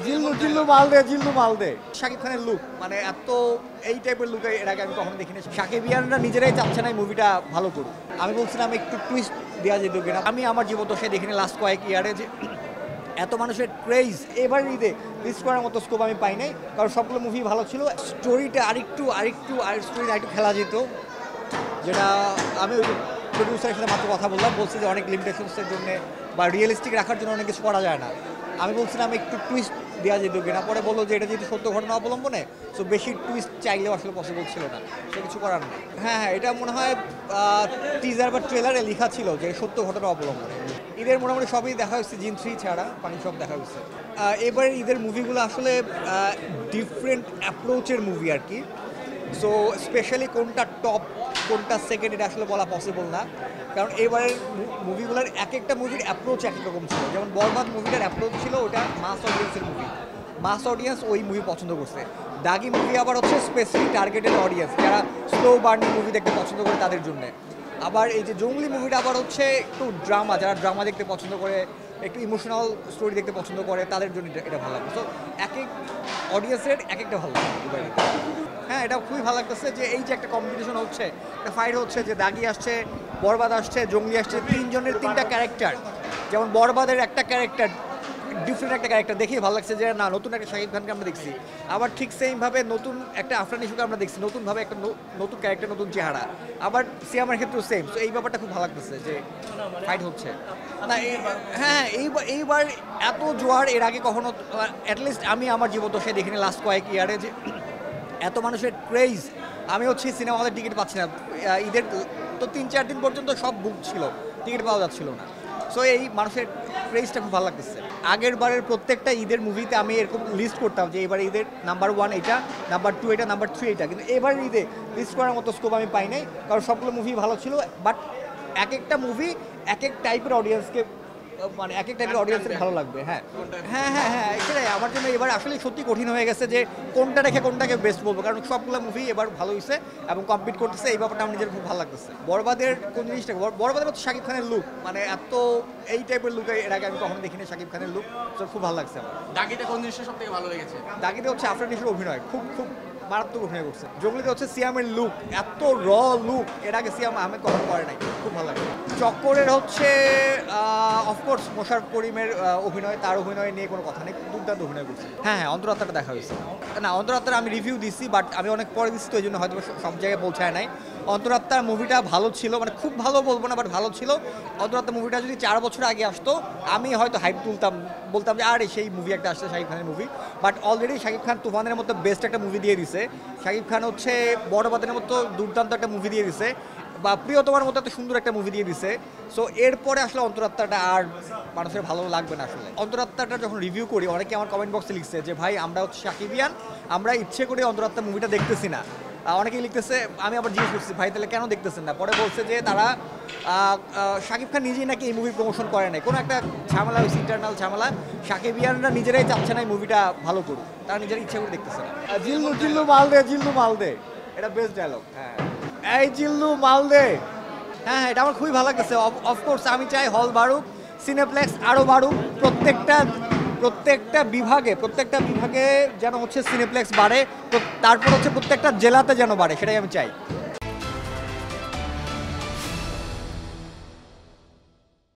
জিল্লু জিল্লু মাল দে, জিল্লু মাল দে। শাকিব খানের লুক মানে এত এই টাইপের লুক এর আগে আমি কখনো দেখিনি। শাকিবিয়ানরা নিজেরাই চাচ্ছে না এই মুভিটা ভালো করুক। আমি বলছিলাম একটু টুইস্ট দেওয়া যেত কিনা। আমি আমার জীবদ্দশায় দেখিনি লাস্ট কয়েক ইয়ারে যে এত মানুষের ক্রেজ এবার ঈদে লিস্ট করার মতো স্কোপ আমি পাই নাই, কারণ সবগুলো মুভি ভালো ছিল। স্টোরিটা আরেকটু খেলা যেত, যেটা আমি ওই প্রডিউসারের সাথে মাত্র কথা বললাম, বলছি যে অনেক লিমিটেশনসের জন্য বা রিয়েলিস্টিক রাখার জন্য অনেক কিছু করা যায় না। আমি বলছিলাম একটু টুইস্ট দেওয়া যেত কিনা, পরে বললো যে এটা যেহেতু সত্য ঘটনা অবলম্বনে, সো বেশি টুইস্ট চাইলেও আসলে পসিবল ছিল না, সে কিছু করার নেই। হ্যাঁ, এটা মনে হয় টিজার বা ট্রেলারে লেখা ছিল যে সত্য ঘটনা অবলম্বনে। ঈদের মোটামুটি সবই দেখা হয়েছে, জিন 3 ছাড়া পানি সব দেখা হয়েছে। এবারের ঈদের মুভিগুলো আসলে ডিফারেন্ট অ্যাপ্রোচের মুভি আর কি। সো স্পেশালি কোনটা টপ কোনটা সেকেন্ড এটা আসলে বলা পসিবল না, কারণ এবারের মুভিগুলোর এক একটা মুভির অ্যাপ্রোচ এক রকম ছিল। যেমন বরবাদ মুভিটার অ্যাপ্রোচ ছিল ওটা মাস অডিয়েন্সের মুভি, মাস অডিয়েন্স ওই মুভি পছন্দ করছে। দাগি মুভি আবার হচ্ছে স্পেসিফিক টার্গেটেড অডিয়েন্স, যারা স্লো বার্নিং মুভি দেখতে পছন্দ করে তাদের জন্য। আবার এই যে জঙ্গলি মুভিটা আবার হচ্ছে একটু ড্রামা, যারা ড্রামা দেখতে পছন্দ করে, একটু ইমোশনাল স্টোরি দেখতে পছন্দ করে, তাদের জন্য এটা ভালো লাগবে। সো এক এক অডিয়েন্সের এক একটা ভালো লাগবে। হ্যাঁ, এটা খুবই ভালো লাগতেছে যে এই যে একটা কম্পিটিশন হচ্ছে, একটা ফাইট হচ্ছে, যে দাগি আসছে, বরবাদ আসছে, জঙ্গলি আসছে, তিনজনের তিনটা ক্যারেক্টার। যেমন বরবাদের একটা ক্যারেক্টার ডিফারেন্ট একটা ক্যারেক্টার দেখেই ভালো লাগছে যে না, নতুন একটা শাকিব খানকে আমরা দেখছি। আবার ঠিক সেমভাবে নতুন একটা আফরান নিশোকে আমরা দেখছি, নতুনভাবে একটা নতুন ক্যারেক্টার, নতুন চেহারা। আবার সিয়ামের ক্ষেত্রেও সেম। তো এই ব্যাপারটা খুব ভালো লাগতেছে যে ফাইট হচ্ছে না। হ্যাঁ, এইবার এত জোয়ার এর আগে কখনো, অ্যাটলিস্ট আমি আমার জীবদ্দশায় দেখিনি লাস্ট কয়েক ইয়ারে, যে এত মানুষের ক্রেজ। আমি হচ্ছে সিনেমা হলের টিকিট পাচ্ছি না, ঈদের তো 3-4 দিন পর্যন্ত সব বুক ছিল, টিকিট পাওয়া যাচ্ছিল না। সো এই মানুষের ক্রেজটা খুব ভালো লাগতেছে। আগের বারের প্রত্যেকটা ঈদের মুভিতে আমি এরকম লিস্ট করতাম যে এবার ঈদের নাম্বার 1 এটা, নাম্বার 2 এটা, নাম্বার 3 এটা, কিন্তু এবার ঈদে লিস্ট করার মতো স্কোপ আমি পাই নাই, কারণ সবগুলো মুভি ভালো ছিল। বাট এক একটা মুভি এক এক টাইপের অডিয়েন্সকে, মানে এক এক টাইপের অডিয়েন্সের ভালো লাগবে। হ্যাঁ হ্যাঁ হ্যাঁ হ্যাঁ, এটাই আমার জন্য এবার আসলে সত্যি কঠিন হয়ে গেছে যে কোনটা রেখে কোনটাকে বেস্ট বলবো, কারণ সবগুলো মুভি এবার ভালো হয়েছে এবং কম্পিট করতেছে। এই ব্যাপারটা আমার নিজের খুব ভালো লাগতেছে। বরবাদের কোন জিনিসটা, বরবাদের হচ্ছে শাকিব খানের লুক, মানে এত এই টাইপের লুক এর আগে আমি কখনো দেখিনি শাকিব খানের লুক, তো খুব ভালো লাগছে আমার। দাগিতে কোন জিনিসটা সব থেকে ভালো লেগেছে? দাগিতে হচ্ছে আফরান নিশোর অভিনয়, খুব খুব মারাত্মক অভিনয় করছে। জঙ্গলিতে হচ্ছে সিয়ামের লুক, এত র লুক এর আগে সিয়াম আহমেদ কখনো করে নাই, খুব ভালো লাগে। চক্করের হচ্ছে অফকোর্স মোশাররফ করিমের অভিনয়, তার অভিনয় নিয়ে কোনো কথা নেই, দুর্দান্ত অভিনয় করছে। হ্যাঁ হ্যাঁ, অন্তরাত্মাটা দেখা হয়েছে। না, অন্তরাত্মার আমি রিভিউ দিছি, বাট আমি অনেক পরে দিচ্ছি, তো এই জন্য হয়তো সব জায়গায় পৌঁছায় নাই। অন্তরাত্মার মুভিটা ভালো ছিল, মানে খুব ভালো বলবো না, বাট ভালো ছিল। অন্তরাত্মা মুভিটা যদি 4 বছর আগে আসতো, আমি হয়তো হাইপ তুলতাম, বলতাম যে আরে সেই মুভি একটা আসছে শাকিব খানের movie. But already Shakib Khan তুফানের মতো বেস্ট একটা মুভি দিয়ে দিছে, শাকিব খান হচ্ছে বড়বাদের মতো দুর্দান্ত একটা মুভি দিয়ে দিছে, বা প্রিয়তমার মতো এত সুন্দর একটা মুভি দিয়ে দিছে। সো এরপরে আসলে অন্তরাত্মাটা আর মানুষের ভালো লাগবে না। আসলে অন্তরাত্মাটা যখন রিভিউ করি, অনেকে আমার কমেন্ট বক্সে লিখছে যে ভাই আমরা হচ্ছে শাকিবিয়ান, আমরা ইচ্ছে করে অন্তরাত্মা মুভিটা দেখতেছি না। অনেকেই লিখতেছে, আমি আবার জিজ্ঞেস করছি ভাই তাহলে কেন দেখতেছেন না, পরে বলছে যে তারা শাকিব খান নিজেই নাকি এই মুভি প্রমোশন করে নাই, কোনো একটা ঝামেলা হয়েছে, ইন্টারনাল ঝামেলা। শাকিবিয়ানরা নিজেরাই চাচ্ছে না এই মুভিটা ভালো করুক, তারা নিজেরা ইচ্ছা করে দেখতেছে না। জিল্লু জিল্লু মাল দে, জিল্লু মাল দে, এটা বেস্ট ডায়লগ। হ্যাঁ, এই জিল্লু মাল দে। হ্যাঁ হ্যাঁ, এটা আমার খুবই ভালো লাগতেছে। অফকোর্স আমি চাই হল বাড়ুক, সিনেপ্লেক্স আরও বাড়ুক, প্রত্যেকটা বিভাগে যেন হচ্ছে সিনেপ্লেক্স বাড়ে, তারপর হচ্ছে প্রত্যেকটা জেলাতে যেন বাড়ে, সেটাই আমি চাই।